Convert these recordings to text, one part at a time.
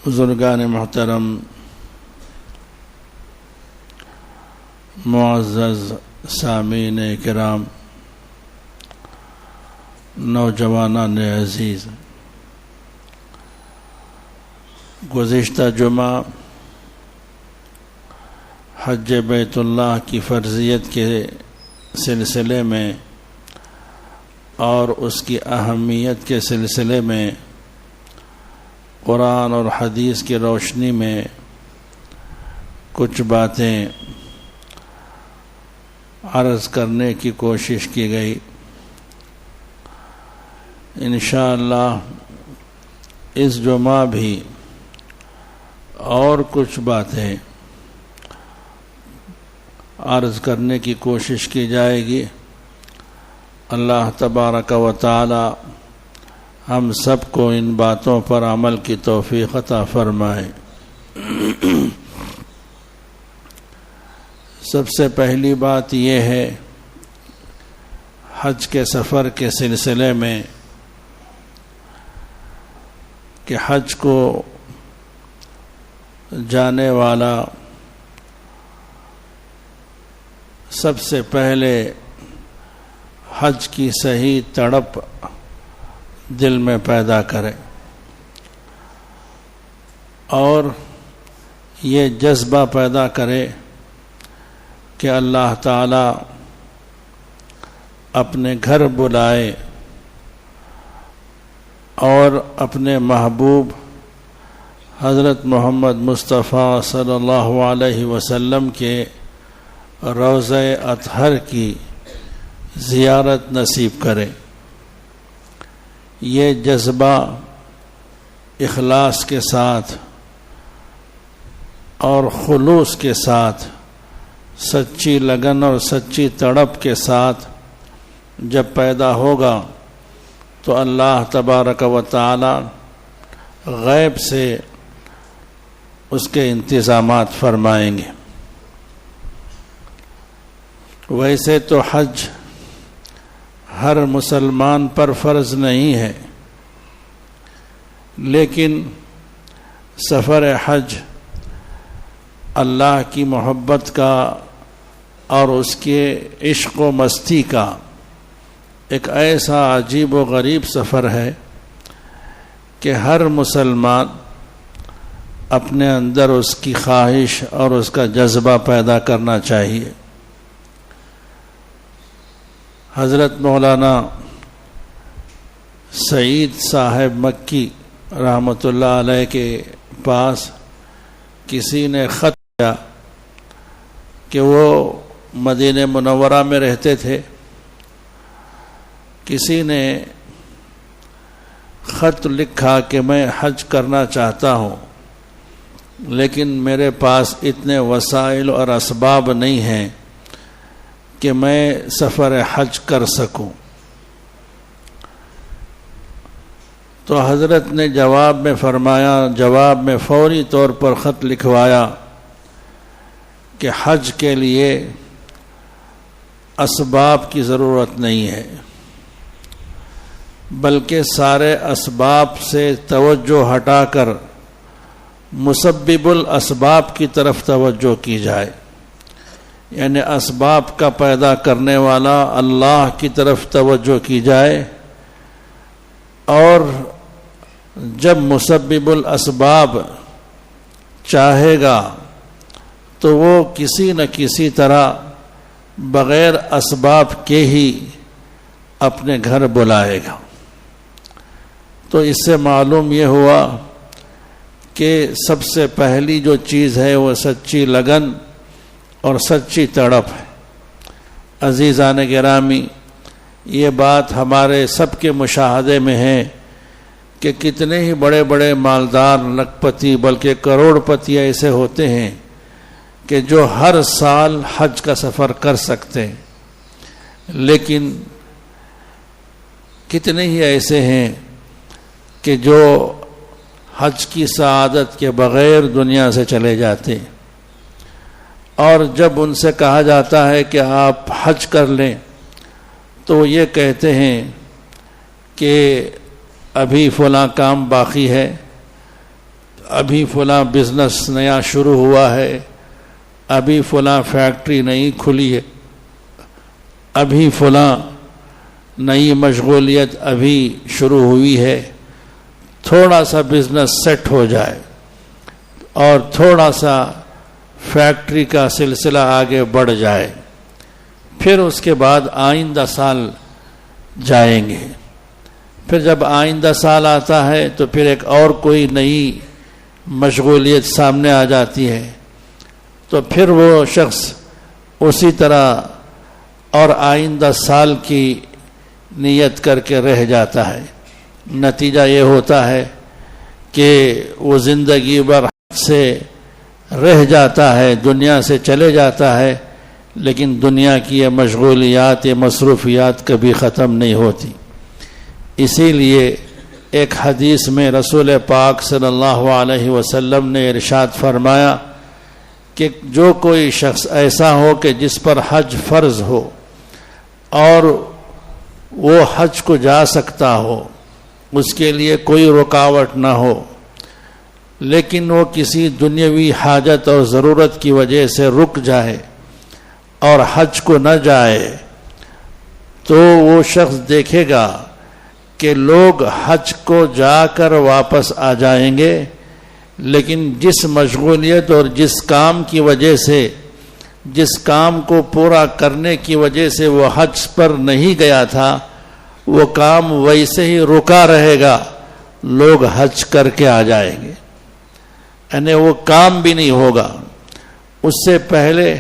بزرگان محترم، معزز سامعین کرام، نوجوانان عزیز، گزشتہ جمعہ حج بیت اللہ کی فرضیت کے سلسلے میں اور اس کی اہمیت کے سلسلے میں قرآن اور حدیث کی روشنی میں کچھ باتیں عرض کرنے کی کوشش کی گئی۔ انشاءاللہ اس جمعہ بھی اور کچھ باتیں عرض کرنے کی کوشش کی جائے گی۔ اللہ تبارک و تعالی ہم سب کو ان باتوں پر عمل کی توفیق عطا فرمائے۔ سب سے پہلی بات یہ ہے، حج کے سفر کے سلسلے میں کہ حج کو جانے والا سب سے پہلے حج کی صحیح تڑپ دل میں پیدا کرے اور یہ جذبہ پیدا کرے کہ اللہ تعالی اپنے گھر بلائے اور اپنے محبوب حضرت محمد مصطفیٰ صلی اللہ علیہ وسلم کے روضہ اطہر کی زیارت نصیب کرے۔ یہ جذبہ اخلاص کے ساتھ اور خلوص کے ساتھ، سچی لگن اور سچی تڑپ کے ساتھ جب پیدا ہوگا تو اللہ تبارک و تعالی غیب سے اس کے انتظامات فرمائیں گے۔ ویسے تو حج ہر مسلمان پر فرض نہیں ہے، لیکن سفر حج اللہ کی محبت کا اور اس کے عشق و مستی کا ایک ایسا عجیب و غریب سفر ہے کہ ہر مسلمان اپنے اندر اس کی خواہش اور اس کا جذبہ پیدا کرنا چاہیے۔ حضرت مولانا سعید صاحب مکی رحمۃ اللہ علیہ کے پاس کسی نے خط کیا کہ وہ مدینہ منورہ میں رہتے تھے۔ کسی نے خط لکھا کہ میں حج کرنا چاہتا ہوں، لیکن میرے پاس اتنے وسائل اور اسباب نہیں ہیں کہ میں سفر حج کر سکوں۔ تو حضرت نے جواب میں فوری طور پر خط لکھوایا کہ حج کے لیے اسباب کی ضرورت نہیں ہے، بلکہ سارے اسباب سے توجہ ہٹا کر مسبب الاسباب کی طرف توجہ کی جائے، یعنی اسباب کا پیدا کرنے والا اللہ کی طرف توجہ کی جائے، اور جب مسبب الاسباب چاہے گا تو وہ کسی نہ کسی طرح بغیر اسباب کے ہی اپنے گھر بلائے گا۔ تو اس سے معلوم یہ ہوا کہ سب سے پہلی جو چیز ہے وہ سچی لگن اور سچی تڑپ ہے۔ عزیزان گرامی، یہ بات ہمارے سب کے مشاہدے میں ہے کہ کتنے ہی بڑے بڑے مالدار، لکھپتی، بلکہ کروڑ پتی ایسے ہوتے ہیں کہ جو ہر سال حج کا سفر کر سکتے ہیں، لیکن کتنے ہی ایسے ہیں کہ جو حج کی سعادت کے بغیر دنیا سے چلے جاتے ہیں، اور جب ان سے کہا جاتا ہے کہ آپ حج کر لیں تو یہ کہتے ہیں کہ ابھی فلاں کام باقی ہے، ابھی فلاں بزنس نیا شروع ہوا ہے، ابھی فلاں فیکٹری نئی کھلی ہے، ابھی فلاں نئی مشغولیت ابھی شروع ہوئی ہے، تھوڑا سا بزنس سیٹ ہو جائے اور تھوڑا سا فیکٹری کا سلسلہ آگے بڑھ جائے، پھر اس کے بعد آئندہ سال جائیں گے۔ پھر جب آئندہ سال آتا ہے تو پھر ایک اور کوئی نئی مشغولیت سامنے آ جاتی ہے، تو پھر وہ شخص اسی طرح اور آئندہ سال کی نیت کر کے رہ جاتا ہے۔ نتیجہ یہ ہوتا ہے کہ وہ زندگی بھر سے رہ جاتا ہے، دنیا سے چلے جاتا ہے، لیکن دنیا کی یہ مشغولیات، یہ مصروفیات کبھی ختم نہیں ہوتی۔ اسی لیے ایک حدیث میں رسول پاک صلی اللہ علیہ وسلم نے ارشاد فرمایا کہ جو کوئی شخص ایسا ہو کہ جس پر حج فرض ہو اور وہ حج کو جا سکتا ہو، اس کے لیے کوئی رکاوٹ نہ ہو، لیکن وہ کسی دنیاوی حاجت اور ضرورت کی وجہ سے رک جائے اور حج کو نہ جائے، تو وہ شخص دیکھے گا کہ لوگ حج کو جا کر واپس آ جائیں گے، لیکن جس مشغولیت اور جس کام کی وجہ سے، جس کام کو پورا کرنے کی وجہ سے وہ حج پر نہیں گیا تھا، وہ کام ویسے ہی رکا رہے گا، لوگ حج کر کے آ جائیں گے، یعنی وہ کام بھی نہیں ہوگا۔ اس سے پہلے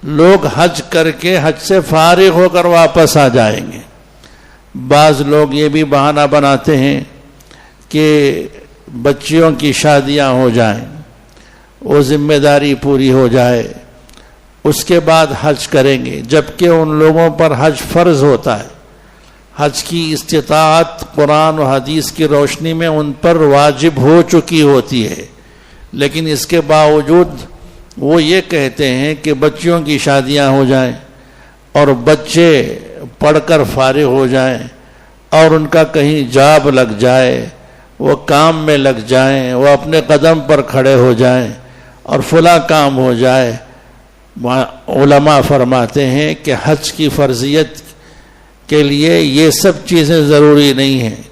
لوگ حج کر کے حج سے فارغ ہو کر واپس آ جائیں گے۔ بعض لوگ یہ بھی بہانہ بناتے ہیں کہ بچیوں کی شادیاں ہو جائیں، وہ ذمہ داری پوری ہو جائے، اس کے بعد حج کریں گے، جبکہ ان لوگوں پر حج فرض ہوتا ہے۔ حج کی استطاعت قرآن و حدیث کی روشنی میں ان پر واجب ہو چکی ہوتی ہے، لیکن اس کے باوجود وہ یہ کہتے ہیں کہ بچیوں کی شادیاں ہو جائیں اور بچے پڑھ کر فارغ ہو جائیں اور ان کا کہیں جاب لگ جائے، وہ کام میں لگ جائیں، وہ اپنے قدم پر کھڑے ہو جائیں اور فلاں کام ہو جائے۔ علماء فرماتے ہیں کہ حج کی فرضیت کے لیے یہ سب چیزیں ضروری نہیں ہیں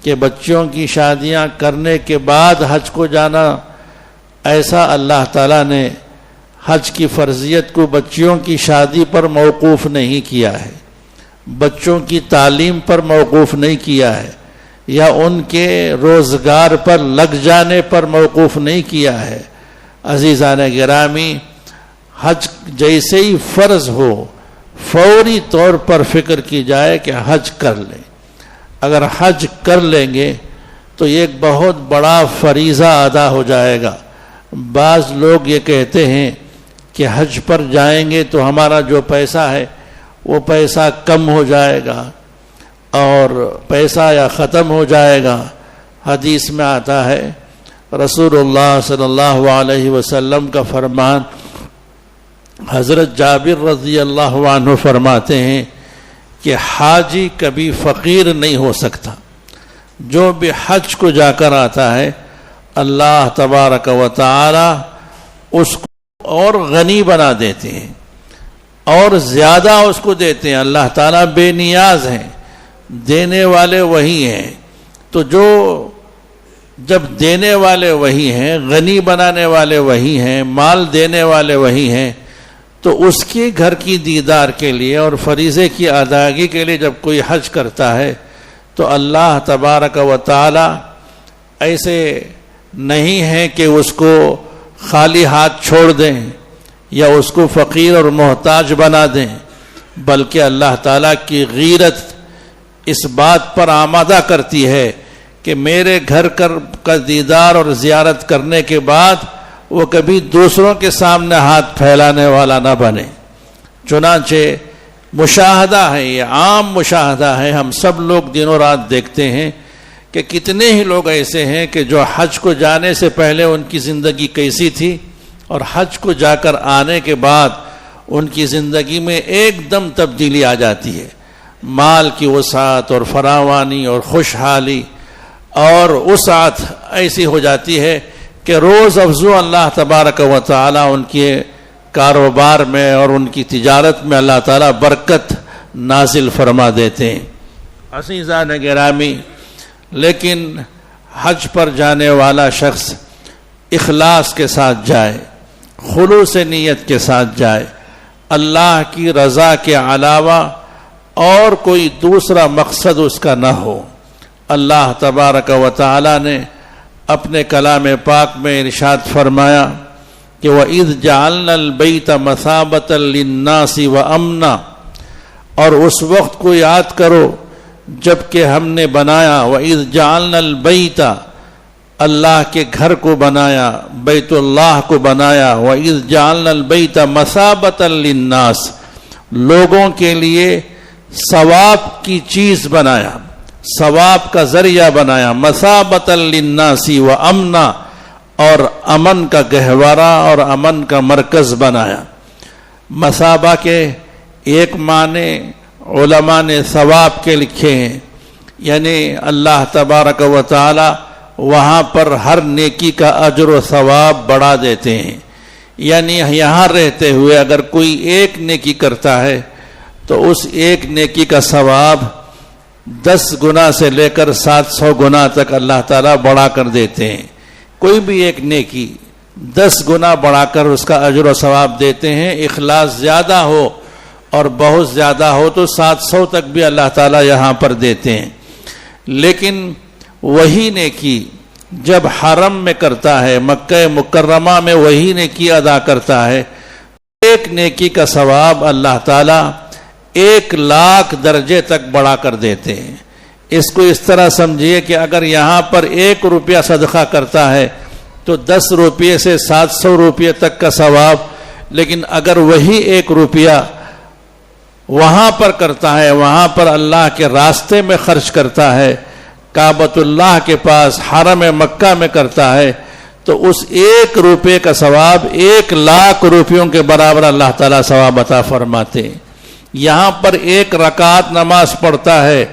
کہ بچوں کی شادیاں کرنے کے بعد حج کو جانا۔ ایسا اللہ تعالیٰ نے حج کی فرضیت کو بچیوں کی شادی پر موقوف نہیں کیا ہے، بچوں کی تعلیم پر موقوف نہیں کیا ہے، یا ان کے روزگار پر لگ جانے پر موقوف نہیں کیا ہے۔ عزیزان گرامی، حج جیسے ہی فرض ہو فوری طور پر فکر کی جائے کہ حج کر لیں۔ اگر حج کر لیں گے تو یہ ایک بہت بڑا فریضہ ادا ہو جائے گا۔ بعض لوگ یہ کہتے ہیں کہ حج پر جائیں گے تو ہمارا جو پیسہ ہے وہ پیسہ کم ہو جائے گا اور پیسہ یا ختم ہو جائے گا۔ حدیث میں آتا ہے، رسول اللہ صلی اللہ علیہ وسلم کا فرمان، حضرت جابر رضی اللہ عنہ فرماتے ہیں کہ حاجی کبھی فقیر نہیں ہو سکتا۔ جو بھی حج کو جا کر آتا ہے، اللہ تبارک و تعالی اس کو اور غنی بنا دیتے ہیں اور زیادہ اس کو دیتے ہیں۔ اللہ تعالیٰ بے نیاز ہیں، دینے والے وہی ہیں۔ تو جب دینے والے وہی ہیں، غنی بنانے والے وہی ہیں، مال دینے والے وہی ہیں، تو اس کے گھر کی دیدار کے لیے اور فریضے کی ادائیگی کے لیے جب کوئی حج کرتا ہے تو اللہ تبارک و تعالی ایسے نہیں ہے کہ اس کو خالی ہاتھ چھوڑ دیں یا اس کو فقیر اور محتاج بنا دیں، بلکہ اللہ تعالیٰ کی غیرت اس بات پر آمادہ کرتی ہے کہ میرے گھر کا دیدار اور زیارت کرنے کے بعد وہ کبھی دوسروں کے سامنے ہاتھ پھیلانے والا نہ بنے۔ چنانچہ مشاہدہ ہے، یہ عام مشاہدہ ہے، ہم سب لوگ دن و رات دیکھتے ہیں کہ کتنے ہی لوگ ایسے ہیں کہ جو حج کو جانے سے پہلے ان کی زندگی کیسی تھی اور حج کو جا کر آنے کے بعد ان کی زندگی میں ایک دم تبدیلی آ جاتی ہے۔ مال کی وسعت اور فراوانی اور خوشحالی اور وسعت ایسی ہو جاتی ہے کہ روز افزوں اللہ تبارک و تعالی ان کے کاروبار میں اور ان کی تجارت میں اللہ تعالیٰ برکت نازل فرما دیتے ہیں۔ عزیزان گرامی، لیکن حج پر جانے والا شخص اخلاص کے ساتھ جائے، خلوص نیت کے ساتھ جائے، اللہ کی رضا کے علاوہ اور کوئی دوسرا مقصد اس کا نہ ہو۔ اللہ تبارک و تعالی نے اپنے کلام پاک میں ارشاد فرمایا کہ وَإِذْ جَعَلْنَا الْبَيْتَ مَثَابَةً لِلنَّاسِ وَأَمْنًا، اور اس وقت کو یاد کرو جب کہ ہم نے بنایا، وَإِذْ جَعَلْنَا الْبَيْتَ، اللہ کے گھر کو بنایا، بیت اللہ کو بنایا، وَإِذْ جَعَلْنَا الْبَيْتَ مَثَابَةً لِلنَّاسِ، لوگوں کے لیے ثواب کی چیز بنایا، ثواب کا ذریعہ بنایا، مَثَابَةً لِلنَّاسِ وَأَمْنًا، اور امن کا گہوارہ اور امن کا مرکز بنایا۔ مثابہ کے ایک معنی علماء نے ثواب کے لکھے ہیں، یعنی اللہ تبارک و تعالی وہاں پر ہر نیکی کا اجر و ثواب بڑھا دیتے ہیں، یعنی یہاں رہتے ہوئے اگر کوئی ایک نیکی کرتا ہے تو اس ایک نیکی کا ثواب 10 گنا سے لے کر 700 گنا تک اللہ تعالیٰ بڑھا کر دیتے ہیں۔ کوئی بھی ایک نیکی 10 گنا بڑھا کر اس کا اجر و ثواب دیتے ہیں، اخلاص زیادہ ہو اور بہت زیادہ ہو تو 700 تک بھی اللہ تعالیٰ یہاں پر دیتے ہیں۔ لیکن وہی نیکی جب حرم میں کرتا ہے، مکہ مکرمہ میں وہی نیکی ادا کرتا ہے، ایک نیکی کا ثواب اللہ تعالیٰ 1,00,000 درجے تک بڑھا کر دیتے ہیں۔ اس کو اس طرح سمجھیے کہ اگر یہاں پر 1 روپیہ صدقہ کرتا ہے تو 10 روپیے سے 700 روپیے تک کا ثواب، لیکن اگر وہی 1 روپیہ وہاں پر کرتا ہے، وہاں پر اللہ کے راستے میں خرچ کرتا ہے، کعبۃ اللہ کے پاس حرم مکہ میں کرتا ہے، تو اس 1 روپے کا ثواب 1,00,000 روپیوں کے برابر اللہ تعالیٰ ثواب عطا فرماتے ہیں۔ یہاں پر 1 رکعت نماز پڑھتا ہے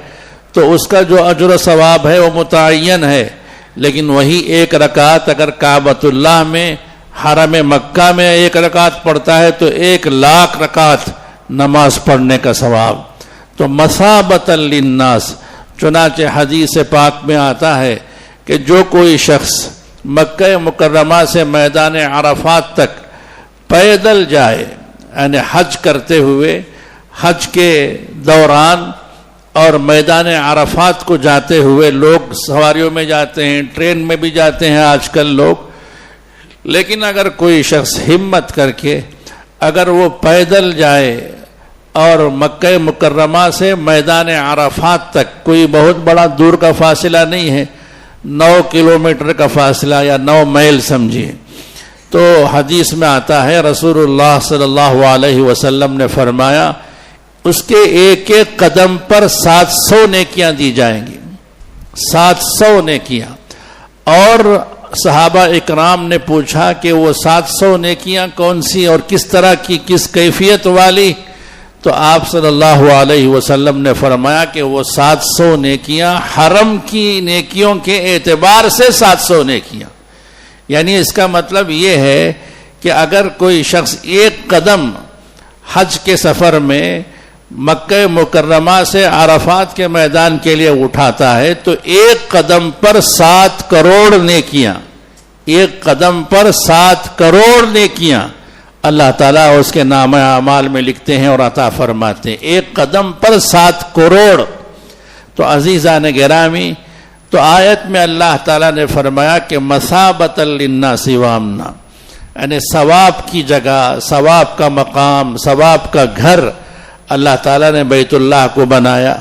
تو اس کا جو اجر و ثواب ہے وہ متعین ہے، لیکن وہی 1 رکعت اگر کعبۃ اللہ میں حرم مکہ میں 1 رکعت پڑھتا ہے تو 1,00,000 رکعت نماز پڑھنے کا ثواب۔ تو مثابۃ للناس، چنانچہ حدیث پاک میں آتا ہے کہ جو کوئی شخص مکہ مکرمہ سے میدان عرفات تک پیدل جائے، یعنی حج کرتے ہوئے، حج کے دوران اور میدان عرفات کو جاتے ہوئے، لوگ سواریوں میں جاتے ہیں، ٹرین میں بھی جاتے ہیں آج کل لوگ، لیکن اگر کوئی شخص ہمت کر کے اگر وہ پیدل جائے اور مکہ مکرمہ سے میدان عرفات تک، کوئی بہت بڑا دور کا فاصلہ نہیں ہے، 9 کلومیٹر کا فاصلہ یا 9 میل سمجھیے، تو حدیث میں آتا ہے رسول اللہ صلی اللہ علیہ وسلم نے فرمایا اس کے ایک ایک قدم پر 700 نیکیاں دی جائیں گی، 700 نیکیاں۔ اور صحابہ اکرام نے پوچھا کہ وہ 700 نیکیاں کون سی اور کس طرح کی، کس کیفیت والی؟ تو آپ صلی اللہ علیہ وسلم نے فرمایا کہ وہ 700 نیکیاں حرم کی نیکیوں کے اعتبار سے 700 نیکیاں، یعنی اس کا مطلب یہ ہے کہ اگر کوئی شخص 1 قدم حج کے سفر میں مکہ مکرمہ سے عرفات کے میدان کے لیے اٹھاتا ہے تو 1 قدم پر 7 کروڑ نیکیاں، 1 قدم پر 7 کروڑ نیکیاں اللہ تعالیٰ اس کے نام اعمال میں لکھتے ہیں اور عطا فرماتے ہیں، 1 قدم پر 7 کروڑ۔ تو عزیزان گرامی، تو آیت میں اللہ تعالیٰ نے فرمایا کہ مثابۃ للناس وامنا، یعنی ثواب کی جگہ، ثواب کا مقام، ثواب کا گھر اللہ تعالیٰ نے بیت اللہ کو بنایا۔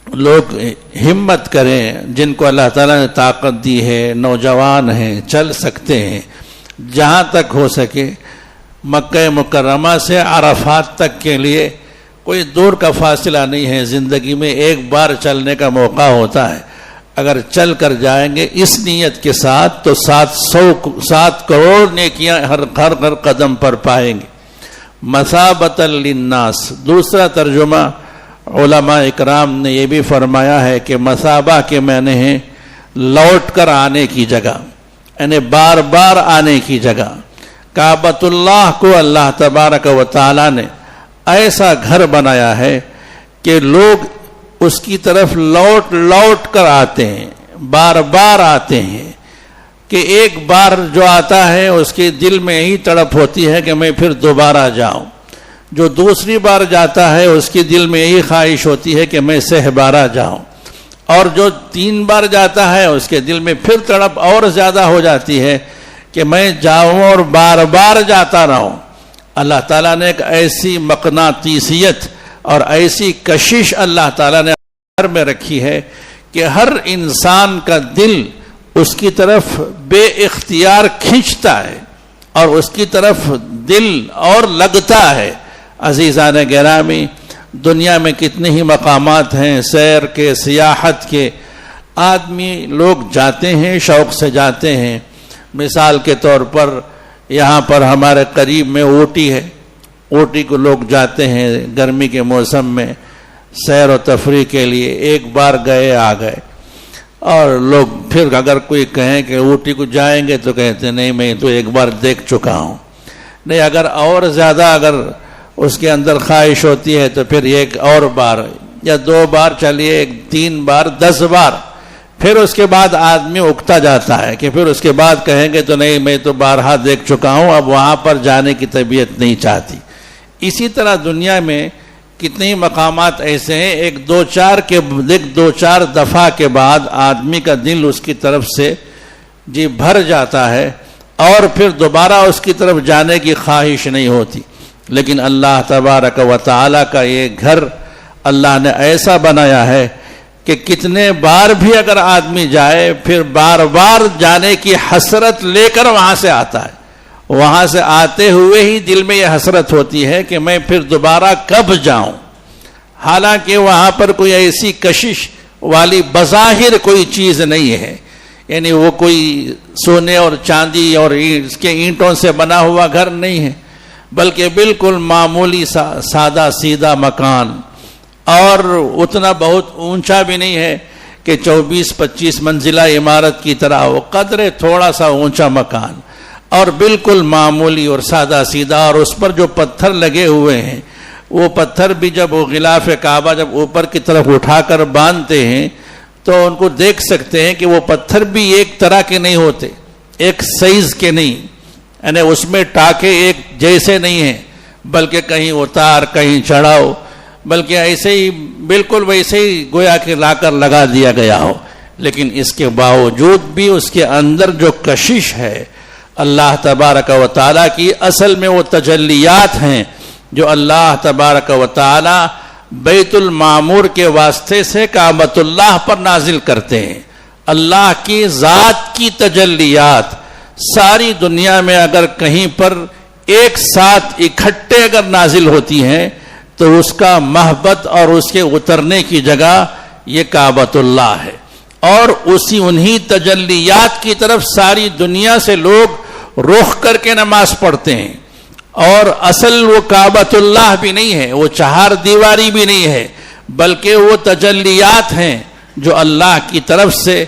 لوگ ہمت کریں، جن کو اللہ تعالیٰ نے طاقت دی ہے، نوجوان ہیں، چل سکتے ہیں، جہاں تک ہو سکے مکہ مکرمہ سے عرفات تک کے لیے کوئی دور کا فاصلہ نہیں ہے، زندگی میں ایک بار چلنے کا موقع ہوتا ہے، اگر چل کر جائیں گے اس نیت کے ساتھ تو 7 کروڑ نیکیاں ہر قدم پر پائیں گے۔ مثابۃ للناس، دوسرا ترجمہ علماء اکرام نے یہ بھی فرمایا ہے کہ مثابہ کے معنی ہیں لوٹ کر آنے کی جگہ، یعنی بار بار آنے کی جگہ. کعبۃ اللہ کو اللہ تبارک و تعالی نے ایسا گھر بنایا ہے کہ لوگ اس کی طرف لوٹ لوٹ کر آتے ہیں, بار بار آتے ہیں, کہ ایک بار جو آتا ہے اس کے دل میں یہی تڑپ ہوتی ہے کہ میں پھر دوبارہ جاؤں. جو دوسری بار جاتا ہے اس کے دل میں یہی خواہش ہوتی ہے کہ میں 12 جاؤں, اور جو 3 بار جاتا ہے اس کے دل میں پھر تڑپ اور زیادہ ہو جاتی ہے کہ میں جاؤں اور بار بار جاتا رہوں. اللہ تعالیٰ نے ایک ایسی مقناطیسیت اور ایسی کشش اللہ تعالیٰ نے گھر میں رکھی ہے کہ ہر انسان کا دل اس کی طرف بے اختیار کھینچتا ہے اور اس کی طرف دل اور لگتا ہے. عزیزان گرامی, دنیا میں کتنے ہی مقامات ہیں سیر کے, سیاحت کے, آدمی لوگ جاتے ہیں, شوق سے جاتے ہیں. مثال کے طور پر یہاں پر ہمارے قریب میں اوٹی ہے, اوٹی کو لوگ جاتے ہیں گرمی کے موسم میں سیر و تفریح کے لیے. ایک بار گئے آ گئے, اور لوگ پھر اگر کوئی کہیں کہ اوٹی کو جائیں گے تو کہتے ہیں نہیں میں تو ایک بار دیکھ چکا ہوں. نہیں, اگر اور زیادہ اگر اس کے اندر خواہش ہوتی ہے تو پھر ایک اور بار یا 2 بار, چلیے 3 بار, 10 بار, پھر اس کے بعد آدمی اکتا جاتا ہے کہ پھر اس کے بعد کہیں گے تو نہیں میں تو بارہا دیکھ چکا ہوں, اب وہاں پر جانے کی طبیعت نہیں چاہتی. اسی طرح دنیا میں کتنے ہی مقامات ایسے ہیں, ایک 2-4 دفعہ کے بعد آدمی کا دل اس کی طرف سے بھر جاتا ہے اور پھر دوبارہ اس کی طرف جانے کی خواہش نہیں ہوتی. لیکن اللہ تبارک و تعالی کا یہ گھر اللہ نے ایسا بنایا ہے کہ کتنے بار بھی اگر آدمی جائے پھر بار بار جانے کی حسرت لے کر وہاں سے آتا ہے. وہاں سے آتے ہوئے ہی دل میں یہ حسرت ہوتی ہے کہ میں پھر دوبارہ کب جاؤں. حالانکہ وہاں پر کوئی ایسی کشش والی بظاہر کوئی چیز نہیں ہے, یعنی وہ کوئی سونے اور چاندی اور اس کے اینٹوں سے بنا ہوا گھر نہیں ہے, بلکہ بالکل معمولی سادہ سیدھا مکان, اور اتنا بہت اونچا بھی نہیں ہے کہ 24-25 منزلہ عمارت کی طرح, وہ قدرے تھوڑا سا اونچا مکان اور بالکل معمولی اور سادہ سیدھا. اور اس پر جو پتھر لگے ہوئے ہیں وہ پتھر بھی جب وہ غلاف کعبہ جب اوپر کی طرف اٹھا کر باندھتے ہیں تو ان کو دیکھ سکتے ہیں کہ وہ پتھر بھی ایک طرح کے نہیں ہوتے, ایک سائز کے نہیں, یعنی اس میں ٹاکے ایک جیسے نہیں ہیں, بلکہ کہیں اتار کہیں چڑھاؤ, بلکہ ایسے ہی بالکل ویسے ہی گویا کہ لا کر لگا دیا گیا ہو. لیکن اس کے باوجود بھی اس کے اندر جو کشش ہے اللہ تبارک و تعالیٰ کی, اصل میں وہ تجلیات ہیں جو اللہ تبارک و تعالیٰ بیت المعمور کے واسطے سے کعبۃ اللہ پر نازل کرتے ہیں. اللہ کی ذات کی تجلیات ساری دنیا میں اگر کہیں پر ایک ساتھ اکٹھے اگر نازل ہوتی ہیں تو اس کا محبت اور اس کے اترنے کی جگہ یہ کعبۃ اللہ ہے. اور انہی تجلیات کی طرف ساری دنیا سے لوگ رخ کر کے نماز پڑھتے ہیں. اور اصل وہ کعبۃ اللہ بھی نہیں ہے, وہ 4 دیواری بھی نہیں ہے, بلکہ وہ تجلیات ہیں جو اللہ کی طرف سے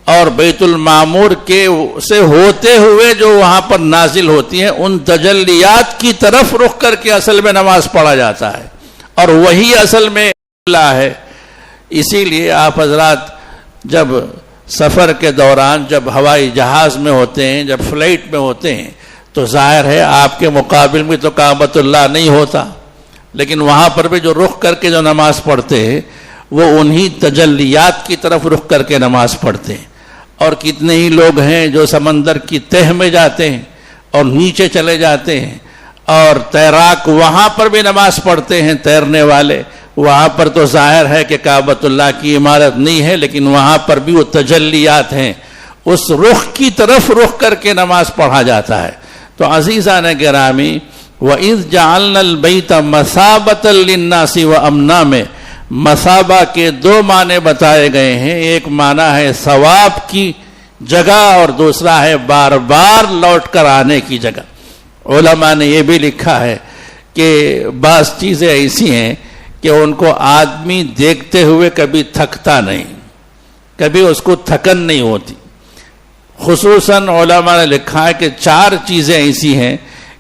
اور بیت المعمور کے سے ہوتے ہوئے جو وہاں پر نازل ہوتی ہیں, ان تجلیات کی طرف رخ کر کے اصل میں نماز پڑھا جاتا ہے, اور وہی اصل میں اللہ ہے. اسی لیے آپ حضرات جب سفر کے دوران جب ہوائی جہاز میں ہوتے ہیں, جب فلائٹ میں ہوتے ہیں, تو ظاہر ہے آپ کے مقابل میں تو کعبۃ اللہ نہیں ہوتا, لیکن وہاں پر بھی جو رخ کر کے جو نماز پڑھتے ہیں وہ انہی تجلیات کی طرف رخ کر کے نماز پڑھتے ہیں. اور کتنے ہی لوگ ہیں جو سمندر کی تہ میں جاتے ہیں اور نیچے چلے جاتے ہیں, اور تیراک وہاں پر بھی نماز پڑھتے ہیں, تیرنے والے. وہاں پر تو ظاہر ہے کہ کعبۃ اللہ کی عمارت نہیں ہے, لیکن وہاں پر بھی وہ تجلیات ہیں, اس رخ کی طرف رخ کر کے نماز پڑھا جاتا ہے. تو عزیزان گرامی, وَإِذْ جَعَلْنَا الْبَيْتَ مَثَابَةً لِلنَّاسِ وَأَمْنًا میں مثابہ کے 2 معنی بتائے گئے ہیں. ایک معنی ہے ثواب کی جگہ اور دوسرا ہے بار بار لوٹ کر آنے کی جگہ. علماء نے یہ بھی لکھا ہے کہ بعض چیزیں ایسی ہیں کہ ان کو آدمی دیکھتے ہوئے کبھی تھکتا نہیں, کبھی اس کو تھکن نہیں ہوتی. خصوصاً علماء نے لکھا ہے کہ 4 چیزیں ایسی ہیں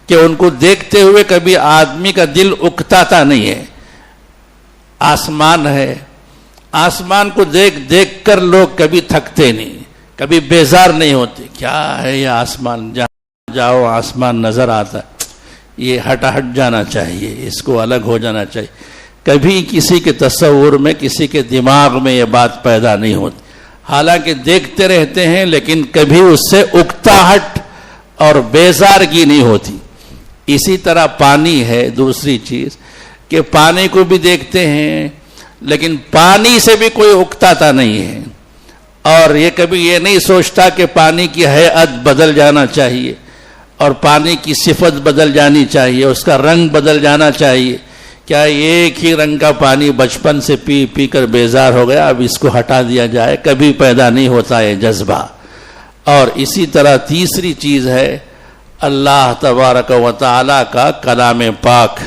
کہ ان کو دیکھتے ہوئے کبھی آدمی کا دل اکتاتا نہیں ہے. آسمان ہے، آسمان کو دیکھ دیکھ کر لوگ کبھی تھکتے نہیں، کبھی بیزار نہیں ہوتے. کیا ہے یہ آسمان، جہاں جاؤ آسمان نظر آتا ہے، یہ ہٹ جانا چاہیے، اس کو الگ ہو جانا چاہیے. کبھی کسی کے تصور میں، کسی کے دماغ میں یہ بات پیدا نہیں ہوتی. حالانکہ دیکھتے رہتے ہیں لیکن کبھی اس سے اکتاہٹ اور بیزارگی نہیں ہوتی. اسی طرح پانی ہے دوسری چیز کہ پانی کو بھی دیکھتے ہیں لیکن پانی سے بھی کوئی اکتاتا نہیں ہے، اور یہ کبھی یہ نہیں سوچتا کہ پانی کی ہیئت بدل جانا چاہیے اور پانی کی صفت بدل جانی چاہیے، اس کا رنگ بدل جانا چاہیے. کیا ایک ہی رنگ کا پانی بچپن سے پی پی کر بیزار ہو گیا، اب اس کو ہٹا دیا جائے؟ کبھی پیدا نہیں ہوتا یہ جذبہ. اور اسی طرح تیسری چیز ہے اللہ تبارک و تعالی کا کلام پاک،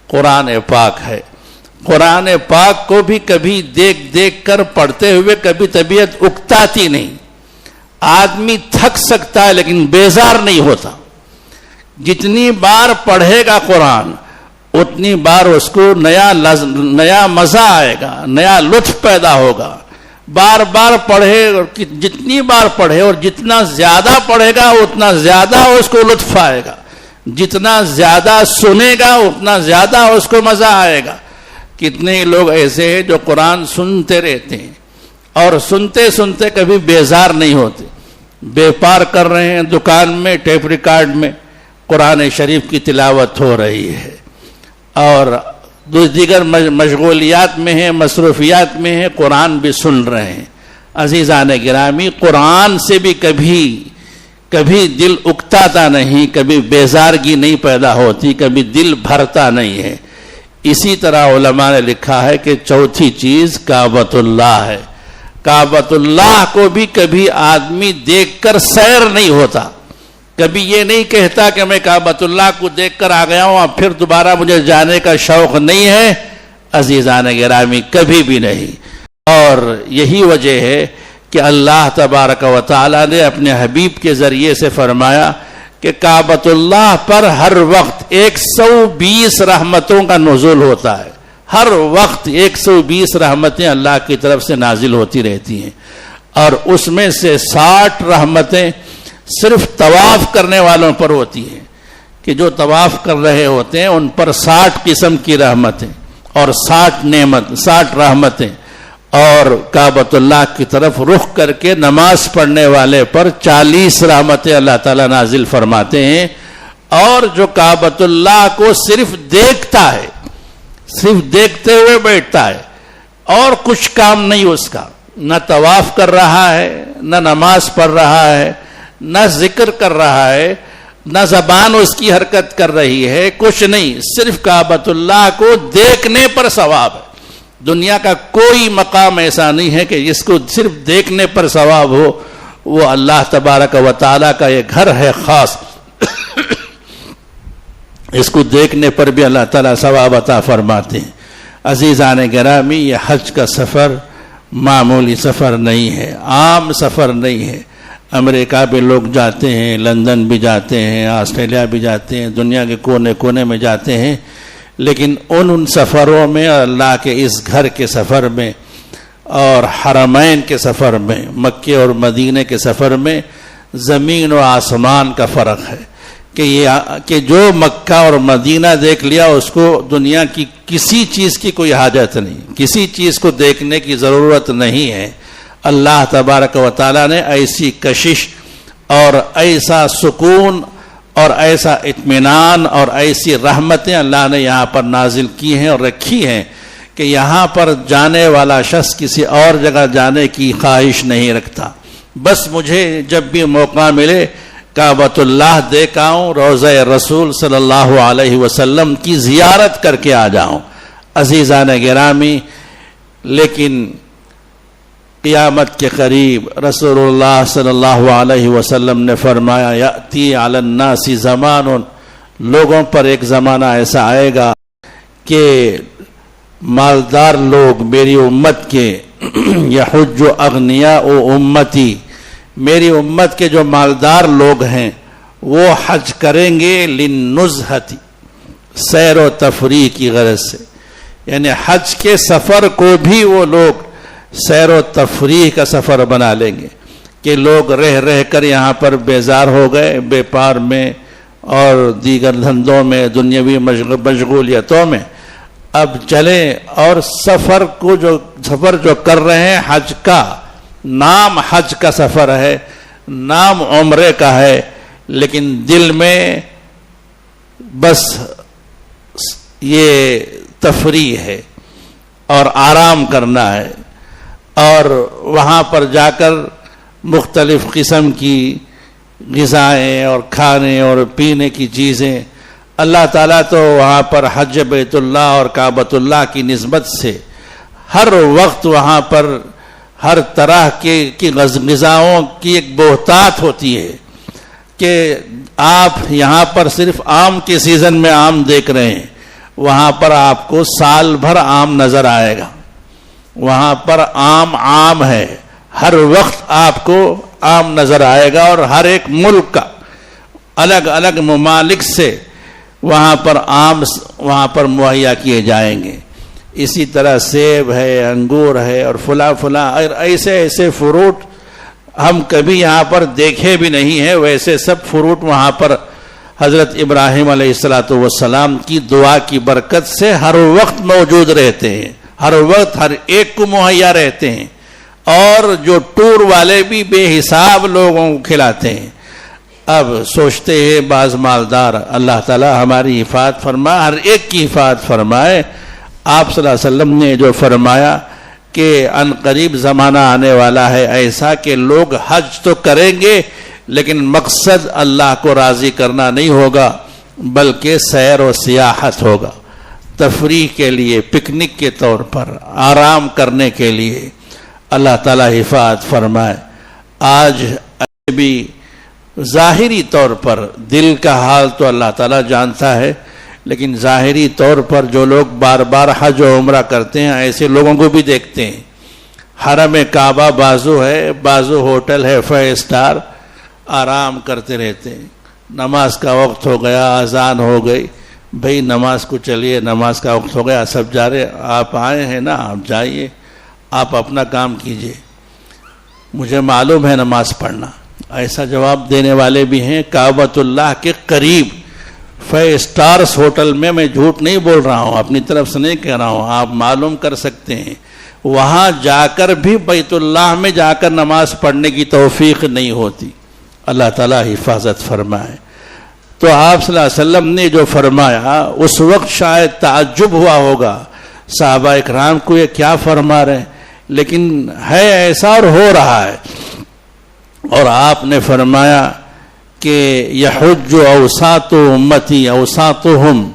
قرآن پاک ہے. قرآن پاک کو بھی کبھی دیکھ دیکھ کر پڑھتے ہوئے کبھی طبیعت اکتاتی نہیں. آدمی تھک سکتا ہے لیکن بیزار نہیں ہوتا. جتنی بار پڑھے گا قرآن اتنی بار اس کو نیا مزہ آئے گا، نیا لطف پیدا ہوگا. بار بار پڑھے، جتنی بار پڑھے اور جتنا زیادہ پڑھے گا اتنا زیادہ اس کو لطف آئے گا، جتنا زیادہ سنے گا اتنا زیادہ اس کو مزہ آئے گا. کتنے لوگ ایسے ہیں جو قرآن سنتے رہتے ہیں اور سنتے سنتے کبھی بیزار نہیں ہوتے. بیپار کر رہے ہیں دکان میں، ٹیپ ریکارڈ میں قرآن شریف کی تلاوت ہو رہی ہے، اور دیگر مشغولیات میں ہیں، مصروفیات میں ہیں، قرآن بھی سن رہے ہیں. عزیزان گرامی، قرآن سے بھی کبھی دل اکتاتا نہیں، کبھی بیزارگی نہیں پیدا ہوتی، کبھی دل بھرتا نہیں ہے. اسی طرح علماء نے لکھا ہے کہ چوتھی چیز کعبۃ اللہ ہے. کعبۃ اللہ کو بھی کبھی آدمی دیکھ کر سیر نہیں ہوتا، کبھی یہ نہیں کہتا کہ میں کعبۃ اللہ کو دیکھ کر آ گیا ہوں اب پھر دوبارہ مجھے جانے کا شوق نہیں ہے. عزیزان گرامی، کبھی بھی نہیں. اور یہی وجہ ہے کہ اللہ تبارک و تعالی نے اپنے حبیب کے ذریعے سے فرمایا کہ کعبۃ اللہ پر ہر وقت 120 رحمتوں کا نزول ہوتا ہے. ہر وقت 120 رحمتیں اللہ کی طرف سے نازل ہوتی رہتی ہیں، اور اس میں سے 60 رحمتیں صرف طواف کرنے والوں پر ہوتی ہیں، کہ جو طواف کر رہے ہوتے ہیں ان پر 60 قسم کی رحمتیں اور 60 رحمتیں. اور کعبۃ اللہ کی طرف رخ کر کے نماز پڑھنے والے پر 40 رحمتیں اللہ تعالیٰ نازل فرماتے ہیں. اور جو کعبۃ اللہ کو صرف دیکھتا ہے، صرف دیکھتے ہوئے بیٹھتا ہے اور کچھ کام نہیں اس کا، نہ طواف کر رہا ہے، نہ نماز پڑھ رہا ہے، نہ ذکر کر رہا ہے، نہ زبان اس کی حرکت کر رہی ہے، کچھ نہیں، صرف کعبۃ اللہ کو دیکھنے پر ثواب ہے. دنیا کا کوئی مقام ایسا نہیں ہے کہ جس کو صرف دیکھنے پر ثواب ہو. وہ اللہ تبارک و تعالیٰ کا یہ گھر ہے خاص، اس کو دیکھنے پر بھی اللہ تعالیٰ ثواب عطا فرماتے ہیں. عزیزان گرامی، یہ حج کا سفر معمولی سفر نہیں ہے، عام سفر نہیں ہے. امریکہ بھی لوگ جاتے ہیں، لندن بھی جاتے ہیں، آسٹریلیا بھی جاتے ہیں، دنیا کے کونے کونے میں جاتے ہیں، لیکن ان سفروں میں، اللہ کے اس گھر کے سفر میں اور حرمین کے سفر میں، مکے اور مدینے کے سفر میں زمین و آسمان کا فرق ہے. کہ جو مکہ اور مدینہ دیکھ لیا اس کو دنیا کی کسی چیز کی کوئی حاجت نہیں، کسی چیز کو دیکھنے کی ضرورت نہیں ہے. اللہ تبارک و تعالیٰ نے ایسی کشش اور ایسا سکون اور ایسا اطمینان اور ایسی رحمتیں اللہ نے یہاں پر نازل کی ہیں اور رکھی ہیں کہ یہاں پر جانے والا شخص کسی اور جگہ جانے کی خواہش نہیں رکھتا. بس مجھے جب بھی موقع ملے کعبۃ اللہ دیکھ آؤں، روضہ رسول صلی اللہ علیہ وسلم کی زیارت کر کے آ جاؤں. عزیزان گرامی، لیکن قیامت کے قریب رسول اللہ صلی اللہ علیہ وسلم نے فرمایا، یأتی علی الناس زمان، لوگوں پر ایک زمانہ ایسا آئے گا کہ مالدار لوگ میری امت کے، یحج اغنیاء امتی، میری امت کے جو مالدار لوگ ہیں وہ حج کریں گے للنزہۃ، سیر و تفریح کی غرض سے، یعنی حج کے سفر کو بھی وہ لوگ سیر و تفریح کا سفر بنا لیں گے کہ لوگ رہ رہ کر یہاں پر بیزار ہو گئے، بیپار میں اور دیگر دھندوں میں، دنیاوی مشغولیتوں میں، اب چلیں اور سفر جو کر رہے ہیں حج کا نام، حج کا سفر ہے، نام عمرے کا ہے، لیکن دل میں بس یہ تفریح ہے اور آرام کرنا ہے، اور وہاں پر جا کر مختلف قسم کی غذائیں اور کھانے اور پینے کی چیزیں، اللہ تعالیٰ تو وہاں پر حج بیت اللہ اور کعبۃ اللہ کی نسبت سے ہر وقت وہاں پر ہر طرح کی غذاؤں کی ایک بہتات ہوتی ہے کہ آپ یہاں پر صرف آم کے سیزن میں آم دیکھ رہے ہیں، وہاں پر آپ کو سال بھر آم نظر آئے گا، وہاں پر آم ہے، ہر وقت آپ کو آم نظر آئے گا، اور ہر ایک ملک کا الگ الگ ممالک سے وہاں پر آم وہاں پر مہیا کیے جائیں گے۔ اسی طرح سیب ہے، انگور ہے، اور فلاں اور ایسے فروٹ ہم کبھی یہاں پر دیکھے بھی نہیں ہیں، ویسے سب فروٹ وہاں پر حضرت ابراہیم علیہ السلام کی دعا کی برکت سے ہر وقت موجود رہتے ہیں، ہر وقت ہر ایک کو مہیا رہتے ہیں، اور جو ٹور والے بھی بے حساب لوگوں کو کھلاتے ہیں۔ اب سوچتے ہیں بعض مالدار، اللہ تعالی ہماری حفاظت فرمائے، ہر ایک کی حفاظت فرمائے۔ آپ صلی اللہ علیہ وسلم نے جو فرمایا کہ ان قریب زمانہ آنے والا ہے ایسا کہ لوگ حج تو کریں گے لیکن مقصد اللہ کو راضی کرنا نہیں ہوگا، بلکہ سیر و سیاحت ہوگا، تفریح کے لیے، پکنک کے طور پر، آرام کرنے کے لیے۔ اللہ تعالیٰ حفاظت فرمائے۔ آج بھی ظاہری طور پر دل کا حال تو اللہ تعالیٰ جانتا ہے، لیکن ظاہری طور پر جو لوگ بار بار حج و عمرہ کرتے ہیں ایسے لوگوں کو بھی دیکھتے ہیں۔ حرم کعبہ بازو ہے، بازو ہوٹل ہے 5 اسٹار، آرام کرتے رہتے ہیں۔ نماز کا وقت ہو گیا، اذان ہو گئی، بھئی نماز کو چلیے، نماز کا وقت ہو گیا، سب جا رہے، آپ آئے ہیں نا، آپ جائیے، آپ اپنا کام کیجئے، مجھے معلوم ہے نماز پڑھنا۔ ایسا جواب دینے والے بھی ہیں۔ کعبۃ اللہ کے قریب 5 اسٹارس ہوٹل میں جھوٹ نہیں بول رہا ہوں، اپنی طرف سے نہیں کہہ رہا ہوں، آپ معلوم کر سکتے ہیں، وہاں جا کر بھی بیت اللہ میں جا کر نماز پڑھنے کی توفیق نہیں ہوتی۔ اللہ تعالیٰ حفاظت فرمائے۔ تو آپ صلی اللہ علیہ وسلم نے جو فرمایا اس وقت شاید تعجب ہوا ہوگا صحابہ اکرام کو، یہ کیا فرما رہے ہیں، لیکن ہے ایسا اور ہو رہا ہے۔ اور آپ نے فرمایا کہ یحج اوساط امتی اوساطہم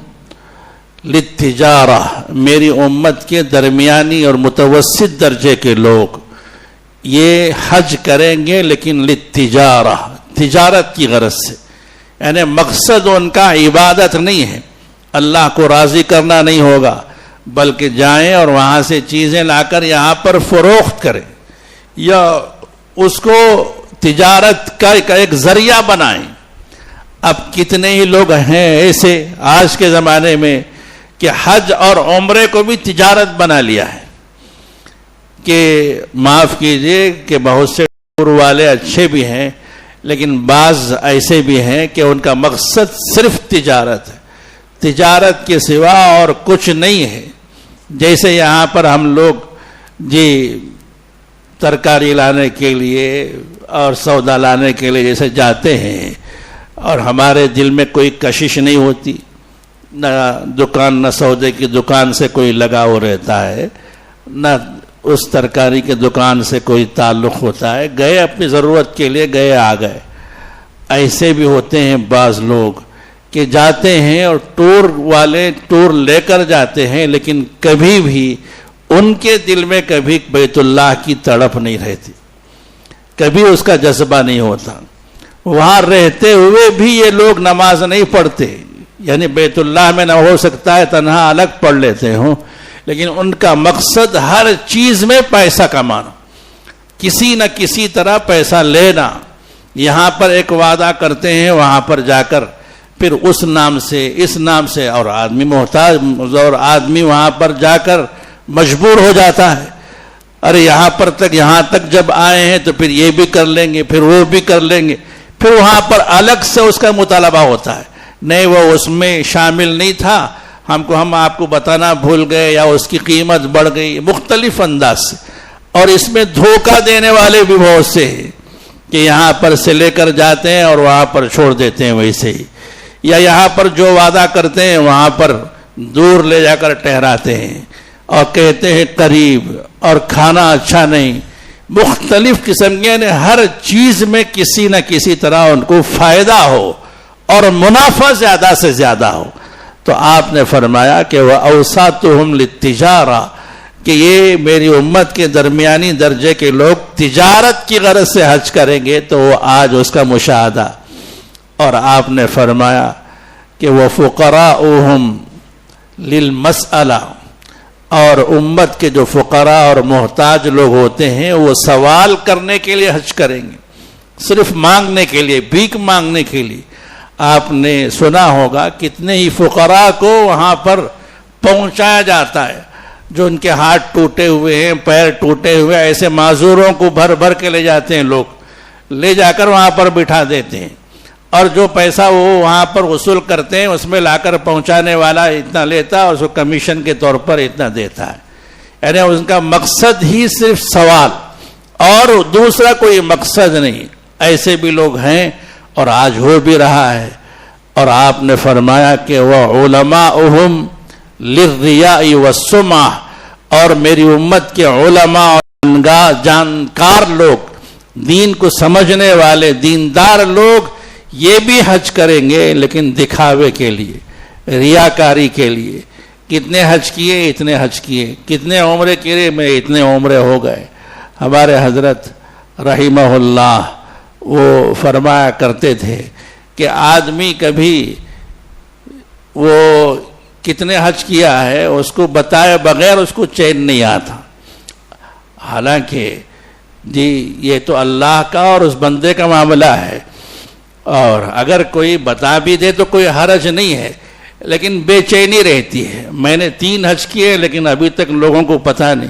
للتجارہ، میری امت کے درمیانی اور متوسط درجے کے لوگ یہ حج کریں گے لیکن للتجارہ، تجارت کی غرض سے، یعنی مقصد ان کا عبادت نہیں ہے، اللہ کو راضی کرنا نہیں ہوگا، بلکہ جائیں اور وہاں سے چیزیں لا کر یہاں پر فروخت کریں، یا اس کو تجارت کا ایک ذریعہ بنائیں۔ اب کتنے ہی لوگ ہیں ایسے آج کے زمانے میں کہ حج اور عمرے کو بھی تجارت بنا لیا ہے، کہ معاف کیجئے کہ بہت سے ٹور والے اچھے بھی ہیں، لیکن بعض ایسے بھی ہیں کہ ان کا مقصد صرف تجارت ہے، تجارت کے سوا اور کچھ نہیں ہے۔ جیسے یہاں پر ہم لوگ ترکاری لانے کے لیے اور سودا لانے کے لیے جیسے جاتے ہیں، اور ہمارے دل میں کوئی کشش نہیں ہوتی، نہ سودے کی دکان سے کوئی لگاؤ رہتا ہے، نہ اس ترکاری کے دکان سے کوئی تعلق ہوتا ہے، گئے اپنی ضرورت کے لیے، گئے آ گئے۔ ایسے بھی ہوتے ہیں بعض لوگ کہ جاتے ہیں اور ٹور والے ٹور لے کر جاتے ہیں، لیکن کبھی بھی ان کے دل میں کبھی بیت اللہ کی تڑپ نہیں رہتی، کبھی اس کا جذبہ نہیں ہوتا۔ وہاں رہتے ہوئے بھی یہ لوگ نماز نہیں پڑھتے، یعنی بیت اللہ میں نہ ہو سکتا ہے تنہا الگ پڑھ لیتے ہوں، لیکن ان کا مقصد ہر چیز میں پیسہ کمانا، کسی نہ کسی طرح پیسہ لینا. یہاں پر ایک وعدہ کرتے ہیں, وہاں پر جا کر پھر اس نام سے اس نام سے, اور آدمی محتاج, اور آدمی وہاں پر جا کر مجبور ہو جاتا ہے. ارے یہاں تک جب آئے ہیں تو پھر یہ بھی کر لیں گے, پھر وہ بھی کر لیں گے. پھر وہاں پر الگ سے اس کا مطالبہ ہوتا ہے, نہیں وہ اس میں شامل نہیں تھا, ہم آپ کو بتانا بھول گئے, یا اس کی قیمت بڑھ گئی, مختلف انداز سے. اور اس میں دھوکہ دینے والے بھی بہت سے ہیں کہ یہاں پر سے لے کر جاتے ہیں اور وہاں پر چھوڑ دیتے ہیں ویسے ہی, یا یہاں پر جو وعدہ کرتے ہیں وہاں پر دور لے جا کر ٹھہراتے ہیں اور کہتے ہیں قریب, اور کھانا اچھا نہیں. مختلف قسم کے, ہر چیز میں کسی نہ کسی طرح ان کو فائدہ ہو اور منافع زیادہ سے زیادہ ہو. تو آپ نے فرمایا کہ وَأَوْسَاطُهُمْ لِلتِّجَارَةِ, کہ یہ میری امت کے درمیانی درجے کے لوگ تجارت کی غرض سے حج کریں گے تو وہ آج اس کا مشاہدہ. اور آپ نے فرمایا کہ وَفُقَرَاؤُهُمْ لِلْمَسْأَلَةِ, اور امت کے جو فقراء اور محتاج لوگ ہوتے ہیں وہ سوال کرنے کے لیے حج کریں گے, صرف مانگنے کے لیے, بھیک مانگنے کے لیے. آپ نے سنا ہوگا کتنے ہی فقراء کو وہاں پر پہنچایا جاتا ہے, جو ان کے ہاتھ ٹوٹے ہوئے ہیں, پیر ٹوٹے ہوئے, ایسے معذوروں کو بھر بھر کے لے جاتے ہیں لوگ, لے جا کر وہاں پر بٹھا دیتے ہیں, اور جو پیسہ وہ وہاں پر وصول کرتے ہیں اس میں لا کر پہنچانے والا اتنا لیتا ہے اور اس کو کمیشن کے طور پر اتنا دیتا ہے. یعنی ان کا مقصد ہی صرف سوال, اور دوسرا کوئی مقصد نہیں. ایسے بھی لوگ ہیں اور آج ہو بھی رہا ہے. اور آپ نے فرمایا کہ وَعُلَمَاؤُهُمْ لِلرِّيَاءِ وَالسُّمْعَةِ, اور میری امت کے علماء اور جانکار لوگ, دین کو سمجھنے والے دیندار لوگ, یہ بھی حج کریں گے لیکن دکھاوے کے لیے, ریاکاری کے لیے. کتنے حج کیے, اتنے حج کیے, کتنے عمرے کیے, میں اتنے عمرے ہو گئے. ہمارے حضرت رحمہ اللہ وہ فرمایا کرتے تھے کہ آدمی کبھی وہ کتنے حج کیا ہے اس کو بتائے بغیر اس کو چین نہیں آتا. حالانکہ جی یہ تو اللہ کا اور اس بندے کا معاملہ ہے, اور اگر کوئی بتا بھی دے تو کوئی حرج نہیں ہے, لیکن بے چینی رہتی ہے. میں نے 3 حج کیے لیکن ابھی تک لوگوں کو پتہ نہیں,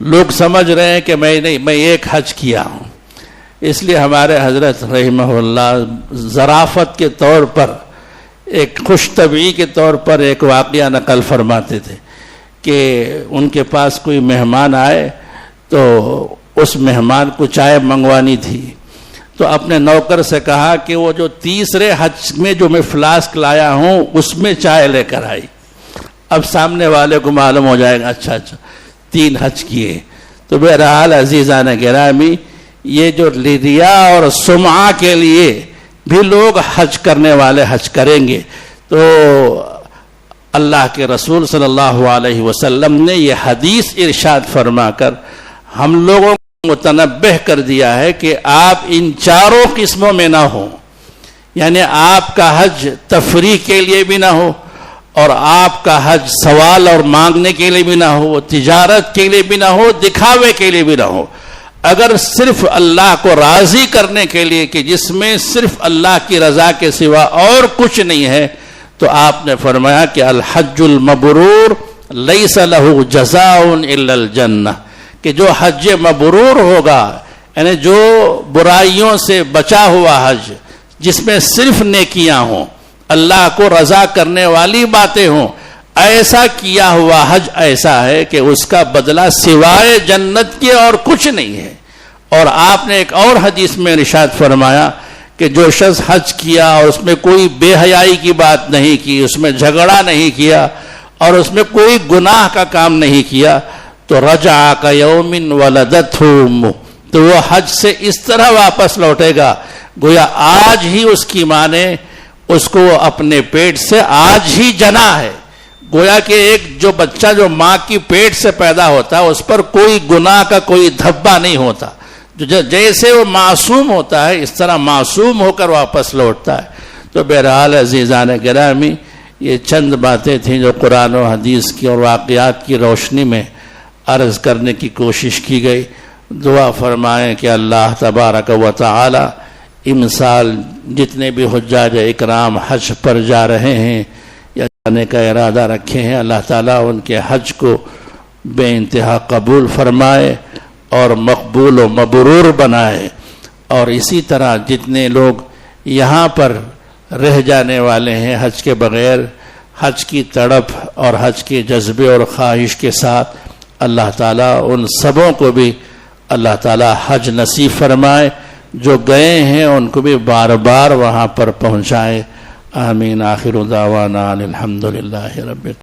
لوگ سمجھ رہے ہیں کہ میں ایک حج کیا ہوں. اس لیے ہمارے حضرت رحمہ اللہ ظرافت کے طور پر, ایک خوش طبعی کے طور پر ایک واقعہ نقل فرماتے تھے کہ ان کے پاس کوئی مہمان آئے تو اس مہمان کو چائے منگوانی تھی, تو اپنے نوکر سے کہا کہ وہ جو تیسرے حج میں جو میں فلاسک لایا ہوں اس میں چائے لے کر آئی. اب سامنے والے کو معلوم ہو جائے گا اچھا 3 حج کیے. تو بہرحال عزیزان گرامی, یہ جو ریا اور سمعہ کے لیے بھی لوگ حج کرنے والے حج کریں گے, تو اللہ کے رسول صلی اللہ علیہ وسلم نے یہ حدیث ارشاد فرما کر ہم لوگوں متنبہ کر دیا ہے کہ آپ ان 4 قسموں میں نہ ہوں. یعنی آپ کا حج تفریح کے لیے بھی نہ ہو, اور آپ کا حج سوال اور مانگنے کے لیے بھی نہ ہو, تجارت کے لیے بھی نہ ہو, دکھاوے کے لیے بھی نہ ہو. اگر صرف اللہ کو راضی کرنے کے لیے کہ جس میں صرف اللہ کی رضا کے سوا اور کچھ نہیں ہے, تو آپ نے فرمایا کہ الحج المبرور لیس لہ جزاء الا الجنہ, کہ جو حج مبرور ہوگا, یعنی جو برائیوں سے بچا ہوا حج, جس میں صرف نیکیاں ہوں, اللہ کو رضا کرنے والی باتیں ہوں, ایسا کیا ہوا حج ایسا ہے کہ اس کا بدلہ سوائے جنت کے اور کچھ نہیں ہے. اور آپ نے ایک اور حدیث میں ارشاد فرمایا کہ جو شخص حج کیا اور اس میں کوئی بے حیائی کی بات نہیں کی, اس میں جھگڑا نہیں کیا اور اس میں کوئی گناہ کا کام نہیں کیا, تو رجع کیوم ولدتہ امہ, تو وہ حج سے اس طرح واپس لوٹے گا گویا آج ہی اس کی ماں نے اس کو اپنے پیٹ سے آج ہی جنا ہے. گویا کہ ایک جو بچہ جو ماں کی پیٹ سے پیدا ہوتا ہے اس پر کوئی گناہ کا کوئی دھبا نہیں ہوتا, جیسے وہ معصوم ہوتا ہے اس طرح معصوم ہو کر واپس لوٹتا ہے. تو بہرحال عزیزان گرامی, یہ چند باتیں تھیں جو قرآن و حدیث کی اور واقعات کی روشنی میں عرض کرنے کی کوشش کی گئی. دعا فرمائیں کہ اللہ تبارک و تعالی امسال جتنے بھی حجاج اکرام حج پر جا رہے ہیں یا جانے کا ارادہ رکھے ہیں، اللہ تعالیٰ ان کے حج کو بے انتہا قبول فرمائے اور مقبول و مبرور بنائے، اور اسی طرح جتنے لوگ یہاں پر رہ جانے والے ہیں حج کے بغیر، حج کی تڑپ اور حج کے جذبے اور خواہش کے ساتھ، اللہ تعالیٰ ان سبوں کو بھی اللہ تعالیٰ حج نصیب فرمائے، جو گئے ہیں ان کو بھی بار بار وہاں پر پہنچائے۔ آمین۔ آخر دعوانا الحمدللہ رب